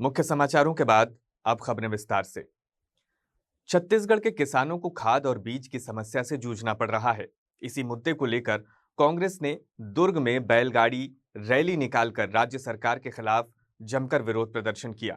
मुख्य समाचारों के बाद अब खबरें विस्तार से। छत्तीसगढ़ के किसानों को खाद और बीज की समस्या से जूझना पड़ रहा है। इसी मुद्दे को लेकर कांग्रेस ने दुर्ग में बैलगाड़ी रैली निकालकर राज्य सरकार के खिलाफ जमकर विरोध प्रदर्शन किया।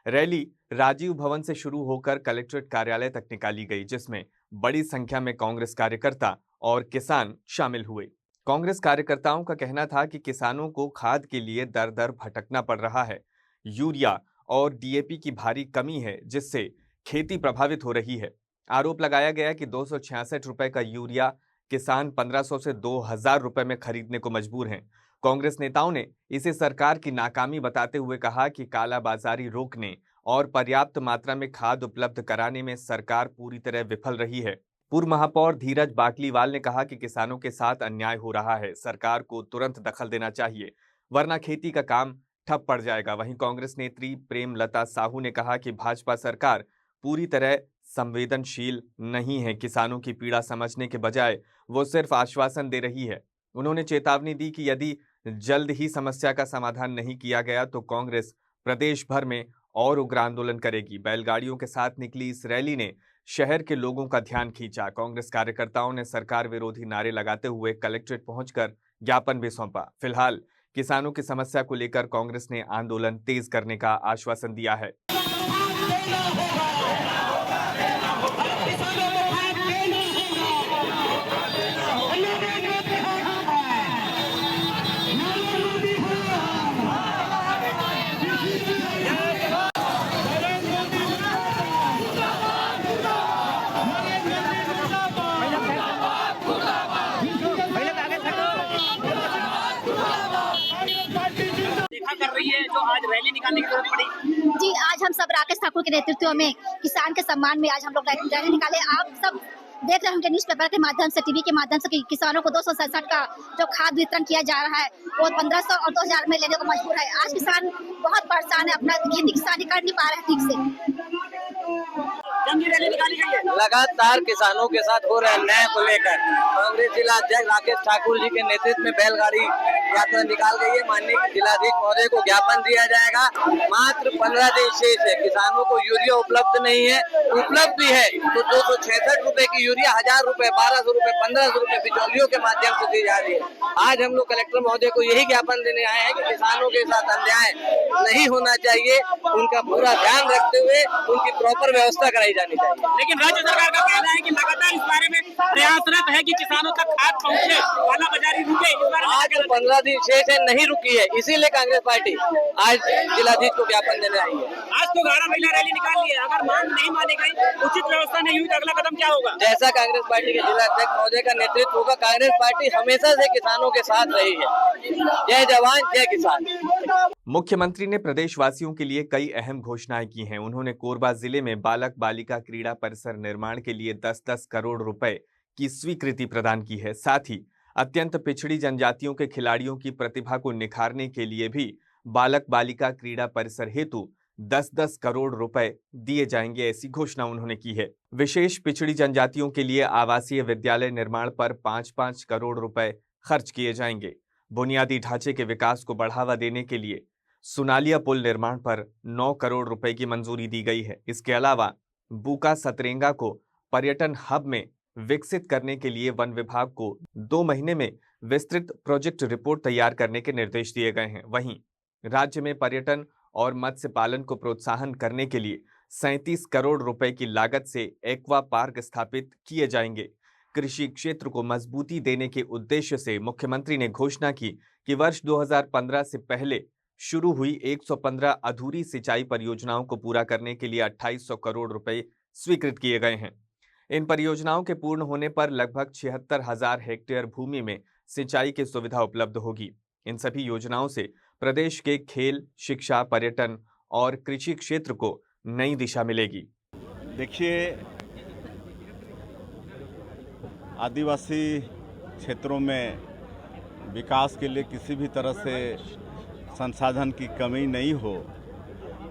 रैली राजीव भवन से शुरू होकर कलेक्ट्रेट कार्यालय तक निकाली गई, जिसमें बड़ी संख्या में कांग्रेस कार्यकर्ता और किसान शामिल हुए। कांग्रेस कार्यकर्ताओं का कहना था कि किसानों को खाद के लिए दर दर भटकना पड़ रहा है। यूरिया और डीएपी की भारी कमी है, जिससे खेती प्रभावित हो रही है। आरोप लगाया गया कि 266 रुपए का यूरिया किसान 1500 से 2000 रुपए में खरीदने को मजबूर हैं। कांग्रेस नेताओं ने इसे सरकार की नाकामी बताते हुए कहा कि कालाबाजारी रोकने और पर्याप्त मात्रा में खाद उपलब्ध कराने में सरकार पूरी तरह विफल रही है। पूर्व महापौर धीरज बाकलीवाल ने कहा कि किसानों के साथ अन्याय हो रहा है, सरकार को तुरंत दखल देना चाहिए, वरना खेती का काम ठप पड़ जाएगा। वहीं कांग्रेस नेत्री प्रेमलता साहू ने कहा कि भाजपा सरकार पूरी तरह संवेदनशील नहीं है। किसानों की पीड़ा समझने के बजाय वो सिर्फ आश्वासन दे रही है। उन्होंने चेतावनी दी कि यदि जल्द ही समस्या का समाधान नहीं किया गया तो कांग्रेस प्रदेश भर में और उग्र आंदोलन करेगी। बैलगाड़ियों के साथ निकली इस रैली ने शहर के लोगों का ध्यान खींचा। कांग्रेस कार्यकर्ताओं ने सरकार विरोधी नारे लगाते हुए कलेक्ट्रेट पहुंचकर ज्ञापन भी सौंपा। फिलहाल किसानों की समस्या को लेकर कांग्रेस ने आंदोलन तेज करने का आश्वासन दिया है। कर रही है जो आज रैली निकालने की जरूरत पड़ी। जी, आज हम सब राकेश ठाकुर के नेतृत्व में किसान के सम्मान में आज हम लोग रैली निकाले। आप सब देख रहे होंगे न्यूज़पेपर के माध्यम से, टीवी के माध्यम से कि किसानों को 267 का जो खाद वितरण किया जा रहा है वो 1500 और 2000 में लेने को मजबूर है। आज किसान बहुत परेशान है, अपना खेती किसानी कर नहीं पा रहे हैं ठीक से। रैली निकाली गई है। लगातार किसानों के साथ हो रहे अन्याय को लेकर कांग्रेस जिला अध्यक्ष राकेश ठाकुर जी के नेतृत्व में बैलगाड़ी यात्रा निकाल गई है। माननीय जिलाधीश महोदय को ज्ञापन दिया जाएगा। मात्र 15 दिन शेष है। किसानों को यूरिया उपलब्ध नहीं है, उपलब्ध भी है तो 266 रुपए की यूरिया 1000 रुपए, 1200 रुपए, 1500 रुपए बिचौलियों के माध्यम से दी जा रही है। आज हम लोग कलेक्टर महोदय को यही ज्ञापन देने आए हैं कि किसानों के साथ अन्याय नहीं होना चाहिए। उनका पूरा ध्यान रखते हुए उनकी प्रॉपर व्यवस्था कराई जानी चाहिए। लेकिन राज्य सरकार का कहना है कि लगातार इस बारे में प्रयासरत है कि किसानों तक खाद पहुंचे, कालाबाजारी रुके। इस बारे में आज 15 दिन शेष है, नहीं रुकी है, इसीलिए कांग्रेस पार्टी आज जिलाधीश को ज्ञापन देने आई है। आज तो 11 महिला रैली निकाल ली है। अगर मांग नहीं मानी गई, उचित व्यवस्था नहीं हुई तो अगला कदम क्या होगा? जैसा कांग्रेस पार्टी के जिला अध्यक्ष महोदय का नेतृत्व होगा, कांग्रेस पार्टी हमेशा से किसानों के साथ रही है। जय जवान जय किसान। मुख्यमंत्री ने प्रदेशवासियों के लिए कई अहम घोषणाएं की हैं। उन्होंने कोरबा जिले में बालक बालिका क्रीड़ा परिसर निर्माण के लिए 10-10 करोड़ रुपए की स्वीकृति प्रदान की है। साथ ही अत्यंत पिछड़ी जनजातियों के खिलाड़ियों की प्रतिभा को निखारने के लिए भी बालक बालिका क्रीड़ा परिसर हेतु 10-10 करोड़ रुपए दिए जाएंगे, ऐसी घोषणा उन्होंने की है। विशेष पिछड़ी जनजातियों के लिए आवासीय विद्यालय निर्माण पर 5-5 करोड़ रुपए खर्च किए जाएंगे। बुनियादी ढांचे के विकास को बढ़ावा देने के लिए सुनालिया पुल निर्माण पर 9 करोड़ रुपए की मंजूरी दी गई है। इसके अलावा बुका सतरेंगा को पर्यटन हब में विकसित करने के लिए वन विभाग को 2 महीने में विस्तृत प्रोजेक्ट रिपोर्ट तैयार करने के निर्देश दिए गए हैं। वहीं राज्य में पर्यटन और मत्स्य पालन को प्रोत्साहन करने के लिए 37 करोड़ रुपए की लागत से एक्वा पार्क स्थापित किए जाएंगे। कृषि क्षेत्र को मजबूती देने के उद्देश्य से मुख्यमंत्री ने घोषणा की कि वर्ष 2015 से पहले शुरू हुई 115 अधूरी सिंचाई परियोजनाओं को पूरा करने के लिए 2800 करोड़ रुपए स्वीकृत किए गए हैं। इन परियोजनाओं के पूर्ण होने पर लगभग 76,000 हेक्टेयर भूमि में सिंचाई की सुविधा उपलब्ध होगी। इन सभी योजनाओं से प्रदेश के खेल, शिक्षा, पर्यटन और कृषि क्षेत्र को नई दिशा मिलेगी। देखिए, आदिवासी क्षेत्रों में विकास के लिए किसी भी तरह से संसाधन की कमी नहीं हो,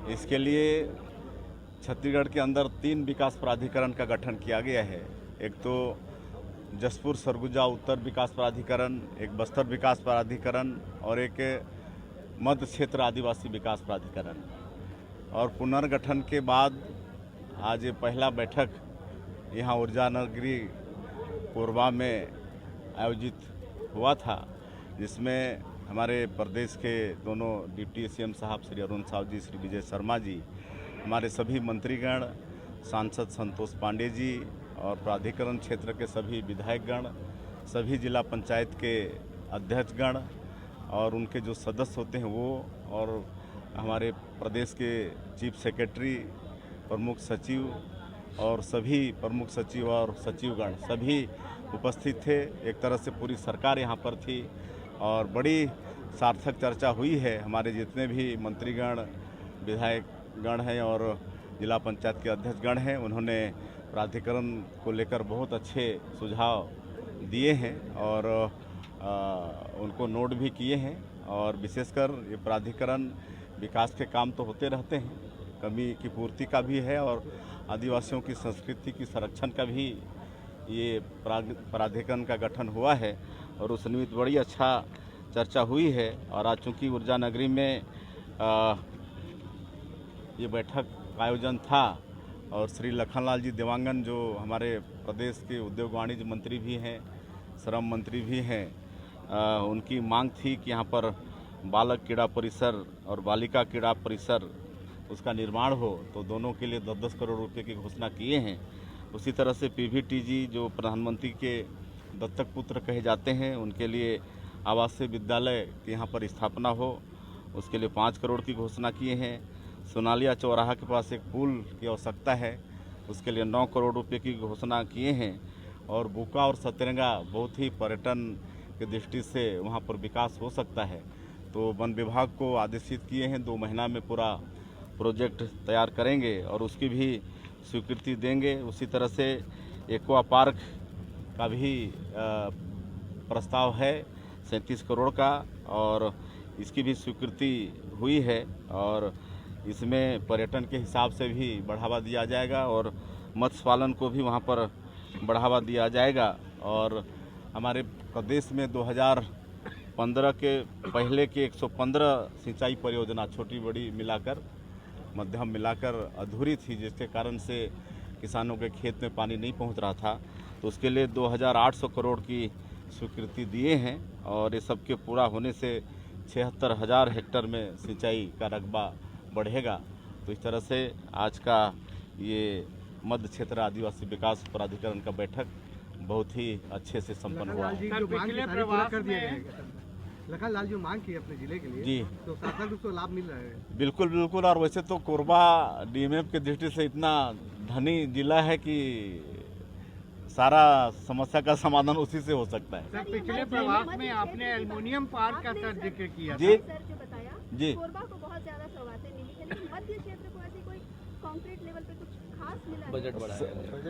इसके लिए छत्तीसगढ़ के अंदर 3 विकास प्राधिकरण का गठन किया गया है। एक तो जसपुर सरगुजा उत्तर विकास प्राधिकरण, एक बस्तर विकास प्राधिकरण और एक मध्य क्षेत्र आदिवासी विकास प्राधिकरण। और पुनर्गठन के बाद आज ये पहला बैठक यहाँ ऊर्जा नगरी कोरबा में आयोजित हुआ था, जिसमें हमारे प्रदेश के दोनों डिप्टी सीएम साहब श्री अरुण साव जी, श्री विजय शर्मा जी, हमारे सभी मंत्रीगण, सांसद संतोष पांडे जी और प्राधिकरण क्षेत्र के सभी विधायकगण, सभी जिला पंचायत के अध्यक्षगण और उनके जो सदस्य होते हैं वो, और हमारे प्रदेश के चीफ सेक्रेटरी, प्रमुख सचिव और सभी प्रमुख सचिव और सचिवगण सभी उपस्थित थे। एक तरह से पूरी सरकार यहाँ पर थी और बड़ी सार्थक चर्चा हुई है। हमारे जितने भी मंत्रीगण, विधायकगण हैं और जिला पंचायत के अध्यक्षगण हैं, उन्होंने प्राधिकरण को लेकर बहुत अच्छे सुझाव दिए हैं और उनको नोट भी किए हैं। और विशेषकर ये प्राधिकरण विकास के काम तो होते रहते हैं, कमी की पूर्ति का भी है और आदिवासियों की संस्कृति की संरक्षण का भी ये प्राधिकरण का गठन हुआ है और उस निमित्त बड़ी अच्छा चर्चा हुई है। और आज चूँकि ऊर्जा नगरी में ये बैठक का आयोजन था और श्री लखनलाल जी देवांगन जो हमारे प्रदेश के उद्योग वाणिज्य मंत्री भी हैं, श्रम मंत्री भी हैं, उनकी मांग थी कि यहाँ पर बालक क्रीड़ा परिसर और बालिका क्रीड़ा परिसर उसका निर्माण हो, तो दोनों के लिए 10-10 करोड़ रुपए की घोषणा किए हैं। उसी तरह से पीवीटीजी जो प्रधानमंत्री के दत्तक पुत्र कहे जाते हैं, उनके लिए आवासीय विद्यालय की यहाँ पर स्थापना हो, उसके लिए 5 करोड़ की घोषणा किए हैं। सोनालिया चौराहा के पास एक पुल की आवश्यकता है, उसके लिए 9 करोड़ रुपए की घोषणा किए हैं। और बुका और सतरंगा बहुत ही पर्यटन की दृष्टि से वहाँ पर विकास हो सकता है, तो वन विभाग को आदेशित किए हैं 2 महीना में पूरा प्रोजेक्ट तैयार करेंगे और उसकी भी स्वीकृति देंगे। उसी तरह से एक्वा पार्क का भी प्रस्ताव है 37 करोड़ का और इसकी भी स्वीकृति हुई है और इसमें पर्यटन के हिसाब से भी बढ़ावा दिया जाएगा और मत्स्य पालन को भी वहाँ पर बढ़ावा दिया जाएगा। और हमारे प्रदेश में 2015 के पहले के 115 सिंचाई परियोजना छोटी बड़ी मिलाकर, मध्यम मिलाकर अधूरी थी, जिसके कारण से किसानों के खेत में पानी नहीं पहुंच रहा था, तो उसके लिए 2800 करोड़ की स्वीकृति दिए हैं और ये सबके पूरा होने से 76,000 हेक्टेयर में सिंचाई का रकबा बढ़ेगा। तो इस तरह से आज का ये मध्य क्षेत्र आदिवासी विकास प्राधिकरण का बैठक बहुत ही अच्छे से संपन्न हुआ है। लखनलाल जो मांग की अपने जिले के लिए जी, तो सार्थक रूप से लाभ मिल रहा है। बिल्कुल बिल्कुल। और वैसे तो कोरबा डीएमएफ की दृष्टि से इतना धनी जिला है कि सारा समस्या का समाधान उसी से हो सकता है। सर, पिछले प्रवास में आपने एल्युमिनियम पार्क का सर जिक्र किया जी जी। कोरबा को बहुत ज्यादा सौगातें मिली है, लेकिन मध्य क्षेत्र को ऐसी कोई कॉन्क्रीट लेवल पे कुछ खास मिला है?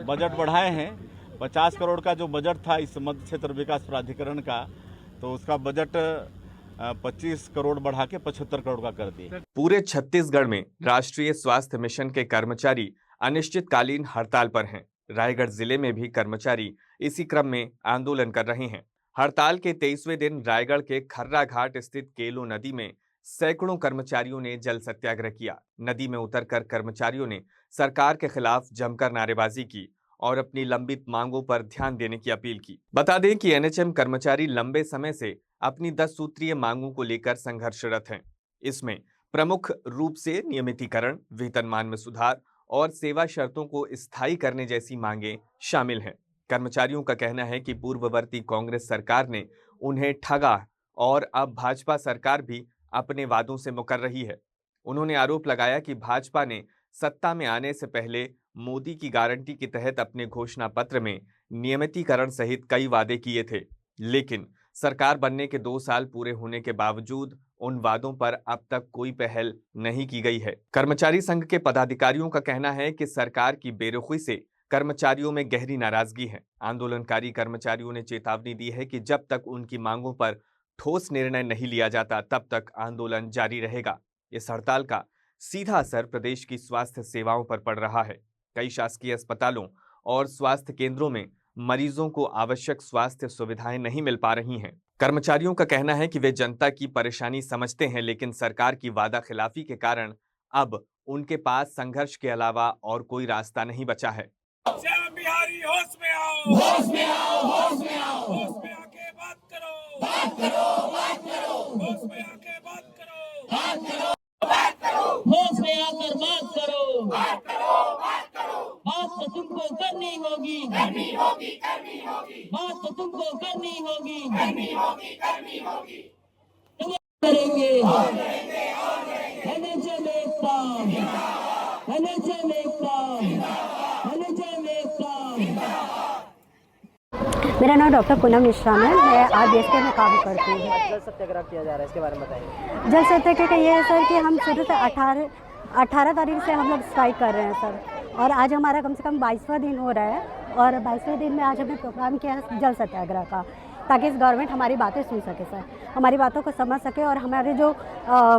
बजट बढ़ाए हैं। 50 करोड़ का जो बजट था इस मध्य क्षेत्र विकास प्राधिकरण का, तो उसका बजट 25 करोड़ बढ़ा के 75 करोड़ का कर दिए। पूरे छत्तीसगढ़ में राष्ट्रीय स्वास्थ्य मिशन के कर्मचारी अनिश्चितकालीन हड़ताल पर हैं। रायगढ़ जिले में भी कर्मचारी इसी क्रम में आंदोलन कर रहे हैं। हड़ताल के 23वें दिन रायगढ़ के खर्रा घाट स्थित केलो नदी में सैकड़ों कर्मचारियों ने जल सत्याग्रह किया। नदी में उतरकर कर्मचारियों ने सरकार के खिलाफ जमकर नारेबाजी की और अपनी लंबित मांगों पर ध्यान देने की अपील की। बता दें कि एनएचएम कर्मचारी लंबे समय से अपनी 10 सूत्रीय मांगों को लेकर संघर्षरत हैं। इसमें प्रमुख रूप से नियमितीकरण, वेतनमान में सुधार और सेवा शर्तों को स्थायी करने जैसी मांगें शामिल हैं। कर्मचारियों का कहना है कि पूर्ववर्ती कांग्रेस सरकार ने उन्हें ठगा और अब भाजपा सरकार भी अपने वादों से मुकर रही है। उन्होंने आरोप लगाया कि भाजपा ने सत्ता में आने से पहले मोदी की गारंटी के तहत अपने घोषणा पत्र में नियमितीकरण सहित कई वादे किए थे, लेकिन सरकार बनने के 2 साल पूरे होने के बावजूद उन वादों पर अब तक कोई पहल नहीं की गई है। कर्मचारी संघ के पदाधिकारियों का कहना है कि सरकार की बेरुखी से कर्मचारियों में गहरी नाराजगी है। आंदोलनकारी कर्मचारियों ने चेतावनी दी है कि जब तक उनकी मांगों पर ठोस निर्णय नहीं लिया जाता तब तक आंदोलन जारी रहेगा। इस हड़ताल का सीधा असर प्रदेश की स्वास्थ्य सेवाओं पर पड़ रहा है। कई शासकीय अस्पतालों और स्वास्थ्य केंद्रों में मरीजों को आवश्यक स्वास्थ्य सुविधाएं नहीं मिल पा रही हैं। कर्मचारियों का कहना है कि वे जनता की परेशानी समझते हैं, लेकिन सरकार की वादा खिलाफी के कारण अब उनके पास संघर्ष के अलावा और कोई रास्ता नहीं बचा है। श्याम बिहारी होश में आओ, होश में आओ, होश में आओ, होश में आके बात करो, बात करो, बात करो, होश में आके बात करो, बात करो, बात करो, होश में आकर बात करो, बात करो, बात करो, बात तो तुमको करनी होगी, करनी होगी, करनी होगी, बात तो तुमको करनी होगी, करनी होगी, करनी होगी, तुम करेंगे, एनएचएम एकता, एनएचएम एकता, एनएचएम एकता। मेरा नाम डॉक्टर पूनम मिश्रा है। मैं आरबीएसके में काम करती हूँ। जल सत्याग्रह किया जा रहा है, इसके बारे में बताइए। जल सत्याग्रह का ये है सर कि हम शुरू से 18 तारीख से हम लोग स्ट्राइक कर रहे हैं सर, और आज हमारा कम से कम 22वां दिन हो रहा है, और 22वें दिन में आज हमने प्रोग्राम किया है जल सत्याग्रह का, ताकि इस गवर्नमेंट हमारी बातें सुन सके सर, हमारी बातों को समझ सके और हमारे जो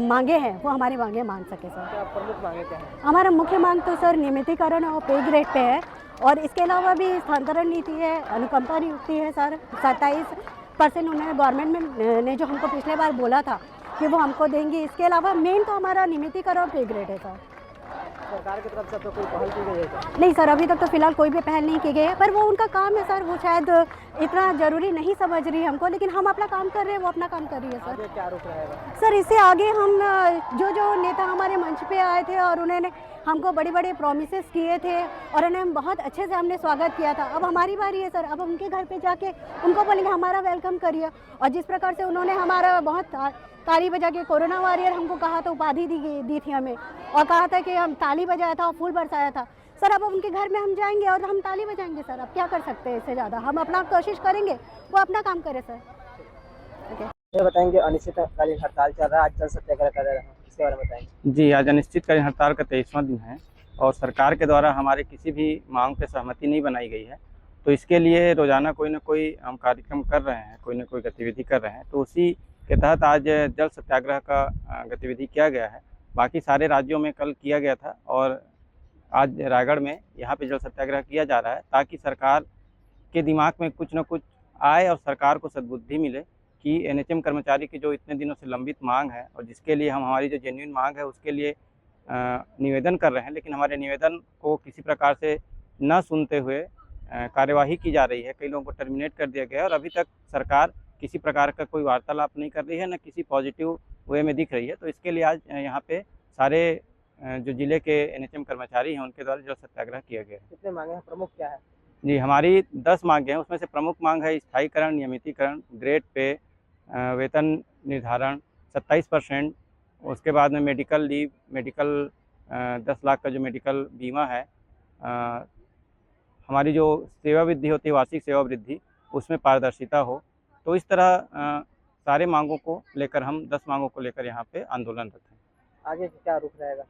मांगे हैं वो हमारी मांगे मान सके सर। क्या प्रमुख मांगे क्या है? हमारा मुख्य मांग तो सर नियमितीकरण और पे ग्रेड पे है, और इसके अलावा भी स्थानांतरण नीति है, अनुकंपा नियुक्ति है सर। 27% उन्होंने गवर्नमेंट ने जो हमको पिछले बार बोला था कि वो हमको देंगे। इसके अलावा मेन तो हमारा नियमितीकरण और पे ग्रेड है सर। सरकार की तरफ से तो कोई पहल की गई है? नहीं सर, अभी तक तो फिलहाल कोई भी पहल नहीं की गई है, पर वो उनका काम है सर, वो शायद इतना ज़रूरी नहीं समझ रही है हमको, लेकिन हम अपना काम कर रहे हैं, वो अपना काम कर रही है सर। आगे क्या रुख रहेगा? सर इससे आगे हम जो नेता हमारे मंच पे आए थे और उन्होंने हमको बड़े बड़े प्रॉमिसेस किए थे और उन्हें बहुत अच्छे से हमने स्वागत किया था, अब हमारी बारी है सर, अब हम उनके घर पे जाके उनको बोलेंगे हमारा वेलकम करिए। और जिस प्रकार से उन्होंने हमारा बहुत ताली बजा के कोरोना वॉरियर हमको कहा था, उपाधि दी थी हमें, और कहा था कि हम ताली बजाया था और फूल बरसाया था सर, अब उनके घर में हम जाएंगे और हम ताली बजाएंगे सर। अब क्या कर सकते हैं इससे ज़्यादा, हम अपना कोशिश करेंगे, वो अपना काम करे सर। ये बताएंगे अनिश्चितकालीन हड़ताल चल रहा है, आज जल सत्याग्रह कर रहे हैं, इसके बारे में बताएंगे। जी, आज अनिश्चितकालीन हड़ताल का 23वां दिन है और सरकार के द्वारा हमारे किसी भी मांग पे सहमति नहीं बनाई गई है, तो इसके लिए रोजाना कोई ना कोई हम कार्यक्रम कर रहे हैं, कोई ना कोई गतिविधि कर रहे हैं, तो उसी के तहत आज जल सत्याग्रह का गतिविधि किया गया है। बाकी सारे राज्यों में कल किया गया था और आज रायगढ़ में यहाँ पे जल सत्याग्रह किया जा रहा है, ताकि सरकार के दिमाग में कुछ न कुछ आए और सरकार को सद्बुद्धि मिले कि एनएचएम कर्मचारी की जो इतने दिनों से लंबित मांग है और जिसके लिए हम हमारी जो जेन्युइन मांग है उसके लिए निवेदन कर रहे हैं, लेकिन हमारे निवेदन को किसी प्रकार से न सुनते हुए कार्यवाही की जा रही है। कई लोगों को टर्मिनेट कर दिया गया है और अभी तक सरकार किसी प्रकार का कोई वार्तालाप नहीं कर रही है, न किसी पॉजिटिव वे में दिख रही है। तो इसके लिए आज यहाँ पे सारे जो जिले के एनएचएम कर्मचारी हैं उनके द्वारा जल सत्याग्रह किया गया है। कितने मांगे हैं, प्रमुख क्या है? जी, हमारी 10 मांगे हैं, उसमें से प्रमुख मांग है स्थायीकरण, नियमितीकरण, ग्रेड पे, वेतन निर्धारण 27%, उसके बाद में मेडिकल लीव, मेडिकल 10 लाख का जो मेडिकल बीमा है, हमारी जो सेवा वृद्धि होती है वार्षिक सेवा वृद्धि, उसमें पारदर्शिता हो। तो इस तरह सारे मांगों को लेकर हम 10 मांगों को लेकर यहाँ पे आंदोलनरत हैं। आगे क्या रुख रहेगा?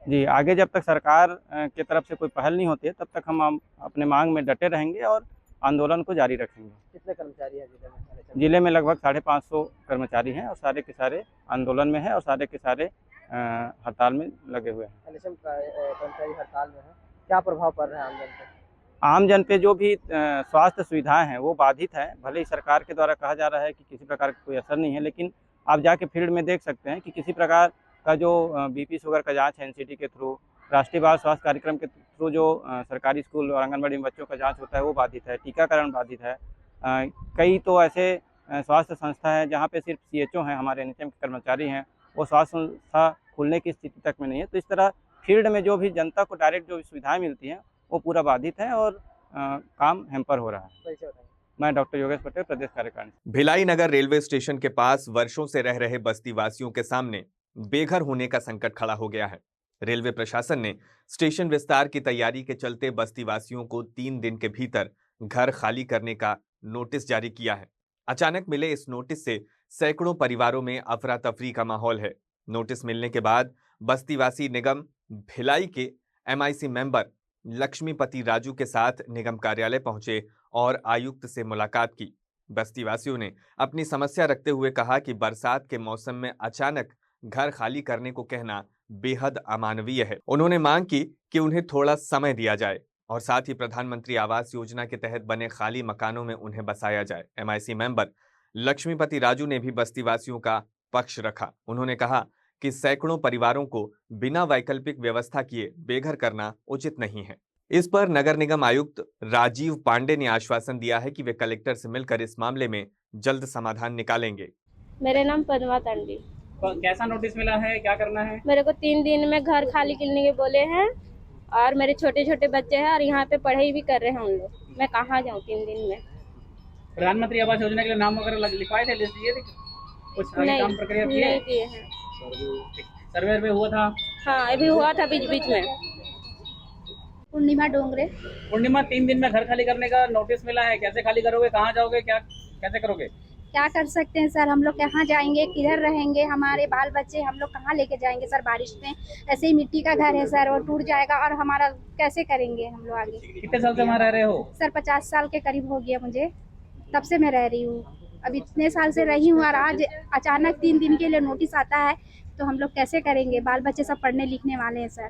जी, आगे जब तक सरकार की तरफ से कोई पहल नहीं होती है तब तक हम अपने मांग में डटे रहेंगे और आंदोलन को जारी रखेंगे। कितने कर्मचारी हैं जिले में? जिले में लगभग 550 कर्मचारी हैं और सारे के सारे आंदोलन में हैं और सारे के सारे हड़ताल में लगे हुए हैं। एनएचएम कर्मचारी हड़ताल में है, क्या प्रभाव पड़ रहा है आम जन पर? आम जन पे जो भी स्वास्थ्य सुविधाएं हैं वो बाधित है। भले ही सरकार के द्वारा कहा जा रहा है कि किसी प्रकार का कोई असर नहीं है, लेकिन आप जाके फील्ड में देख सकते हैं कि किसी प्रकार का जो बीपी शुगर का जांच है एनसीटी के थ्रू, राष्ट्रीय बाल स्वास्थ्य कार्यक्रम के थ्रू जो सरकारी स्कूल और आंगनबाड़ी में बच्चों का जांच होता है वो बाधित है, टीकाकरण बाधित है। कई तो ऐसे स्वास्थ्य संस्था है जहाँ पे सिर्फ सीएचओ हैं, हमारे एनएचएम के कर्मचारी हैं, वो स्वास्थ्य संस्था खुलने की स्थिति तक में नहीं है। तो इस तरह फील्ड में जो भी जनता को डायरेक्ट जो सुविधाएँ मिलती हैं वो पूरा बाधित है और काम हैम्पर हो रहा है। मैं डॉक्टर योगेश पटेल, प्रदेश कार्यकारिणी। भिलाई नगर रेलवे स्टेशन के पास वर्षों से रह रहे बस्ती वासियों के सामने बेघर होने का संकट खड़ा हो गया है। रेलवे प्रशासन ने स्टेशन विस्तार की तैयारी के चलते बस्ती वासियों को 3 दिन के भीतर घर खाली करने का नोटिस जारी किया है। अचानक मिले इस नोटिस से सैकड़ों परिवारों में अफरा तफरी का माहौल है। नोटिस मिलने के बाद बस्तीवासी निगम भिलाई के MIC मेंबर लक्ष्मीपति राजू के साथ निगम कार्यालय पहुंचे और आयुक्त से मुलाकात की। बस्तीवासियों ने अपनी समस्या रखते हुए कहा कि बरसात के मौसम में अचानक घर खाली करने को कहना बेहद अमानवीय है। उन्होंने मांग की कि उन्हें थोड़ा समय दिया जाए और साथ ही प्रधानमंत्री आवास योजना के तहत बने खाली मकानों में उन्हें बसाया जाए। MIC मेंबर लक्ष्मीपति राजू ने भी बस्तीवासियों का पक्ष रखा। उन्होंने कहा कि सैकड़ों परिवारों को बिना वैकल्पिक व्यवस्था किए बेघर करना उचित नहीं है। इस पर नगर निगम आयुक्त राजीव पांडे ने आश्वासन दिया है कि वे कलेक्टर से मिलकर इस मामले में जल्द समाधान निकालेंगे। मेरा नाम पद्मा तांडी। कैसा नोटिस मिला है, क्या करना है? मेरे को 3 दिन में घर खाली करने के बोले हैं और मेरे छोटे छोटे बच्चे हैं और यहाँ पे पढ़ाई भी कर रहे हैं उन लोग। मैं कहाँ जाऊँ 3 दिन में? प्रधानमंत्री आवास योजना के लिए नाम वगैरह लिखवाए थे, लिस्ट दिए थे? कुछ आगे काम प्रक्रिया की है? नहीं किए हैं। सर्वे हुआ था? हाँ, अभी हुआ था बीच बीच में। पूर्णिमा डोंगरे। पूर्णिमा, 3 दिन में घर खाली करने का नोटिस मिला है, कैसे खाली करोगे, कहाँ जाओगे, क्या कैसे करोगे? क्या कर सकते हैं सर, हम लोग कहाँ जाएंगे, किधर रहेंगे, हमारे बाल बच्चे हम लोग कहाँ लेके जाएंगे सर? बारिश में ऐसे ही मिट्टी का घर है सर, वो टूट जाएगा और हमारा कैसे करेंगे हम लोग आगे? कितने साल से वहाँ रह रहे हो? सर 50 साल के करीब हो गया मुझे, तब से मैं रह रही हूँ। अब इतने साल से रही हूँ और आज अचानक 3 दिन के लिए नोटिस आता है तो हम लोग कैसे करेंगे? बाल बच्चे सब पढ़ने लिखने वाले हैं सर।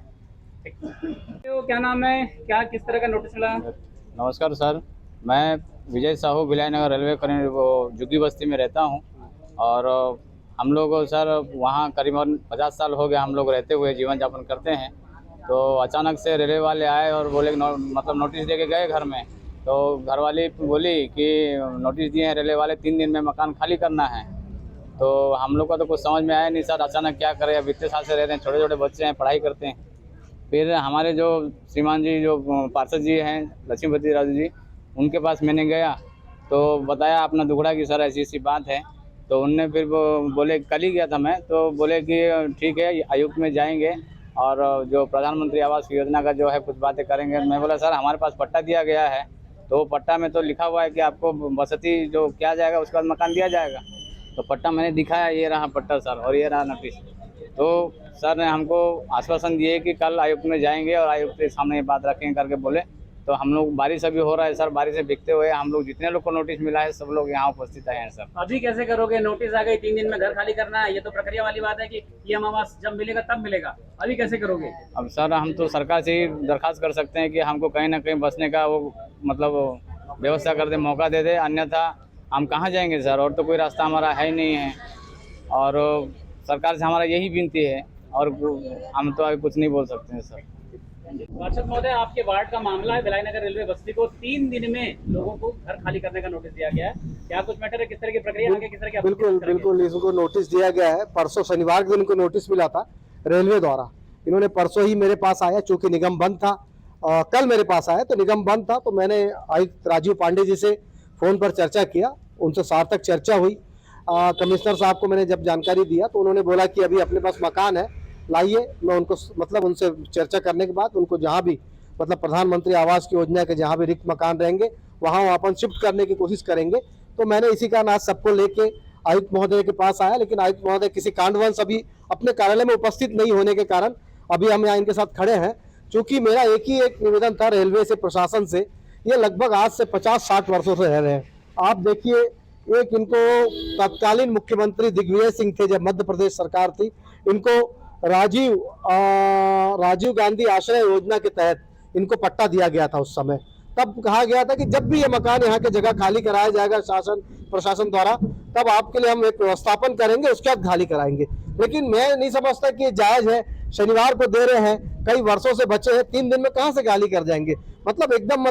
तो क्या नाम है, क्या किस तरह का नोटिस मिला? नमस्कार सर, मैं विजय साहू भिलाई नगर रेलवे झुग्गी बस्ती में रहता हूं और हम लोग सर वहां करीबन 50 साल हो गए हम लोग रहते हुए जीवन यापन करते हैं। तो अचानक से रेलवे वाले आए और बोले मतलब नोटिस दे के गए घर में। तो घर वाली बोली कि नोटिस दिए हैं रेलवे वाले, 3 दिन में मकान खाली करना है। तो हम लोग का तो कुछ समझ में आया नहीं सर, अचानक क्या करें, अब इतने साल से रहते हैं, छोटे छोटे बच्चे हैं, पढ़ाई करते हैं। फिर हमारे जो श्रीमान जी जो पार्षद जी हैं लक्ष्मीपति राजू जी, उनके पास मैंने गया तो बताया अपना दुखड़ा कि सर ऐसी ऐसी बात है। तो उनने फिर वो बोले, कल ही गया था मैं, तो बोले कि ठीक है आयुक्त में जाएंगे और जो प्रधानमंत्री आवास योजना का जो है कुछ बातें करेंगे। मैं बोला सर हमारे पास पट्टा दिया गया है, तो पट्टा में तो लिखा हुआ है कि आपको बसती जो किया जाएगा उसके बाद मकान दिया जाएगा। तो पट्टा मैंने दिखाया, ये रहा पट्टा सर और ये रहा नोटिस। तो सर ने हमको आश्वासन दिए कि कल आयुक्त में जाएंगे और आयुक्त के सामने ये बात रखेंगे करके बोले। तो हम लोग, बारिश अभी हो रहा है सर, बारिश से भीगते हुए हम लोग जितने लोग को नोटिस मिला है सब लोग यहाँ उपस्थित आए हैं सर। अभी कैसे करोगे? नोटिस आ गई, 3 दिन में घर खाली करना है, ये तो प्रक्रिया वाली बात है कि पीएम आवास जब मिलेगा तब मिलेगा। अभी कैसे करोगे? अब सर हम तो सरकार से ही दरखास्त कर सकते हैं कि हमको कहीं ना कहीं बसने का वो मतलब व्यवस्था कर दे, मौका दे दे, अन्यथा हम कहाँ जाएंगे सर? और तो कोई रास्ता हमारा है ही नहीं है और सरकार से हमारा यही विनती है और हम तो अभी कुछ नहीं बोल सकते हैं सर। पार्षद महोदय, आपके वार्ड का मामला है, भिलाई नगर रेलवे बस्ती को 3 दिन में लोगों को घर खाली करने का नोटिस दिया गया है। क्या कुछ मैटर है, किस तरह की प्रक्रिया आगे, किस तरह की? बिल्कुल इसको नोटिस दिया गया है। परसों शनिवार के दिन इनको नोटिस मिला था रेलवे द्वारा। इन्होंने परसों ही मेरे पास आया, चूंकि निगम बंद था, कल मेरे पास आया तो निगम बंद था। तो मैंने आयुक्त राजीव पांडे जी से फोन पर चर्चा किया, उनसे सार्थक चर्चा हुई। कमिश्नर साहब को मैंने जब जानकारी दिया तो उन्होंने बोला कि अभी अपने पास मकान है, लाइए। मैं उनको मतलब उनसे चर्चा करने के बाद उनको जहाँ भी मतलब प्रधानमंत्री आवास की योजना के जहाँ भी रिक्त मकान रहेंगे वहाँ वो अपन शिफ्ट करने की कोशिश करेंगे। तो मैंने इसी कारण आज सबको लेके आयुक्त महोदय के पास आया, लेकिन आयुक्त महोदय किसी कारणवश अभी अपने कार्यालय में उपस्थित नहीं होने के कारण अभी हम यहाँ इनके साथ खड़े हैं। चूँकि मेरा एक निवेदन था रेलवे से, प्रशासन से, ये लगभग आज से 50-60 वर्षों से रह रहे हैं। आप देखिए, एक इनको तत्कालीन मुख्यमंत्री दिग्विजय सिंह थे जब मध्य प्रदेश सरकार थी, इनको राजीव गांधी आश्रय योजना के तहत इनको पट्टा दिया गया था उस समय। तब कहा गया था कि जब भी ये मकान यहाँ के जगह खाली कराया जाएगा शासन प्रशासन द्वारा, तब आपके लिए हम एक व्यवस्थापन करेंगे, उसके बाद खाली कराएंगे। लेकिन मैं नहीं समझता कि ये जायज है। शनिवार को दे रहे हैं, कई वर्षों से बचे हैं, 3 दिन में कहाँ से खाली कर जाएंगे? मतलब एकदम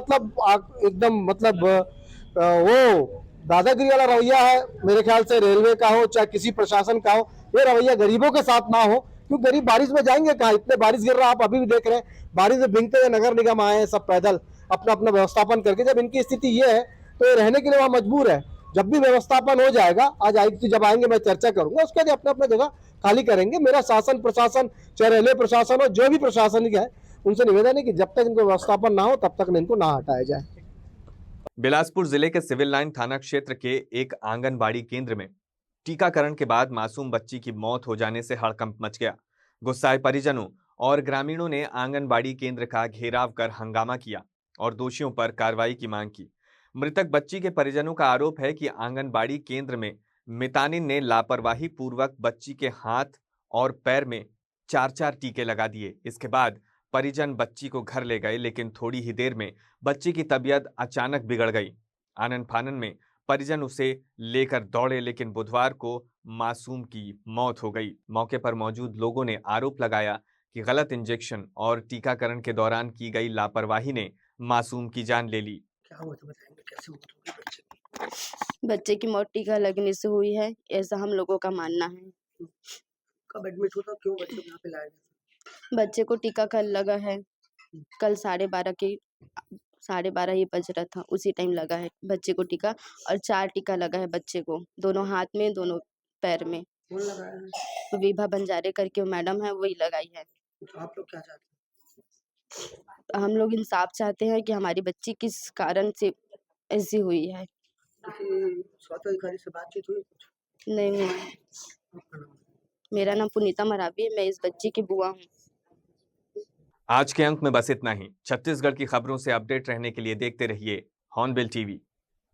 वो दादागिरी वाला रवैया है। मेरे ख्याल से रेलवे का हो चाहे किसी प्रशासन का हो, ये रवैया गरीबों के साथ ना हो। क्यों गरीब बारिश में जाएंगे कहाँ? इतने बारिश गिर रहा है, आप अभी भी देख रहे हैं, बारिश में भीगते हुए नगर निगम आए हैं सब पैदल अपना अपना व्यवस्थापन करके। जब इनकी स्थिति ये है तो ये रहने के लिए वहाँ मजबूर है। जब भी व्यवस्थापन हो जाएगा, आज आयुक्त जब आएंगे मैं चर्चा करूंगा, उसके बाद अपने अपने जगह खाली करेंगे। मेरा शासन प्रशासन, चाहे रेलवे प्रशासन हो, जो भी प्रशासनिक है, उनसे निवेदन है कि जब तक इनको व्यवस्थापन ना हो तब तक इनको ना हटाया जाए। बिलासपुर जिले के सिविल लाइन थाना क्षेत्र के एक आंगनबाड़ी केंद्र में टीकाकरण के बाद मासूम बच्ची की मौत हो जाने से हड़कंप मच गया। गुस्साए परिजनों और ग्रामीणों ने आंगनबाड़ी केंद्र का घेराव कर हंगामा किया और दोषियों पर कार्रवाई की मांग की। मृतक बच्ची के परिजनों का आरोप है कि आंगनबाड़ी केंद्र में मितानिन ने लापरवाही पूर्वक बच्ची के हाथ और पैर में 4-4 टीके लगा दिए। इसके बाद परिजन बच्ची को घर ले गए, लेकिन थोड़ी ही देर में बच्ची की तबीयत अचानक बिगड़ गई। आनन फानन में परिजन उसे लेकर दौड़े, लेकिन बुधवार को मासूम की मौत हो गई। मौके पर मौजूद लोगों ने आरोप लगाया कि गलत इंजेक्शन और टीकाकरण के दौरान की गई लापरवाही ने मासूम की जान ले ली। क्या हुआ था बताएंगे, कैसे मौत हो गई बच्चे की? बच्चे की मौत टीका लगने से हुई है, ऐसा हम लोगों का मानना है। कब एडमिट हुआ था, क्यों बच्चे को यहाँ पे लाया गया? बच्चे को टीका कल लगा है, कल 12:30 ही बज रहा था, उसी टाइम लगा है बच्चे को टीका। और 4 टीका लगा है बच्चे को, दोनों हाथ में, दोनों पैर में। कौन लगाया है? विभा बंजारे करके वो मैडम है, वही लगाई है। तो आप लोग क्या चाहते हैं? हम लोग इंसाफ चाहते हैं कि हमारी बच्ची किस कारण से ऐसी हुई है। किसी स्वास्थ्य अधिकारी से बातचीत हुई कुछ? नहीं हुआ है। आपका नाम? मेरा नाम पुनीता मरावी है, मैं इस बच्ची की बुआ हूँ। आज के अंक में बस इतना ही। छत्तीसगढ़ की खबरों से अपडेट रहने के लिए देखते रहिए हॉर्नबिल टीवी।